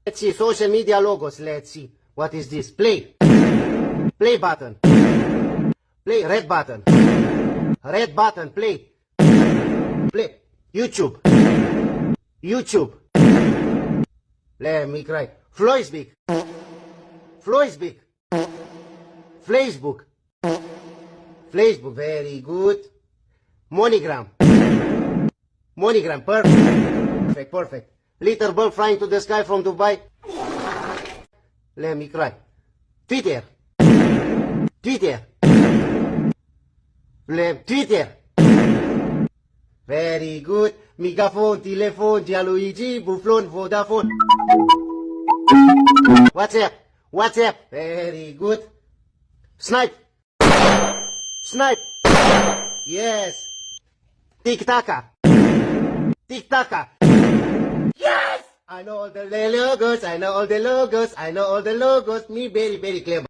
Let's see, social media logos. Let's see. What is this? Play. Play button. Play, red button. Red button, play. Play. YouTube. YouTube. Let me cry. Floisbeek. Floisbeek. Facebook. Facebook, very good. Monogram. Monogram, perfect. Perfect, perfect. Little bird flying to the sky from Dubai. Let me cry. Twitter. Twitter. Twitter. Very good. Megaphone, telephone, Gianluigi, Buffon, Vodafone. WhatsApp. WhatsApp. Very good. Snipe. Snipe. Yes. Tic-taca. Tic-taca. Yes! I know all the logos. I know all the logos. I know all the logos. Me very, very clever.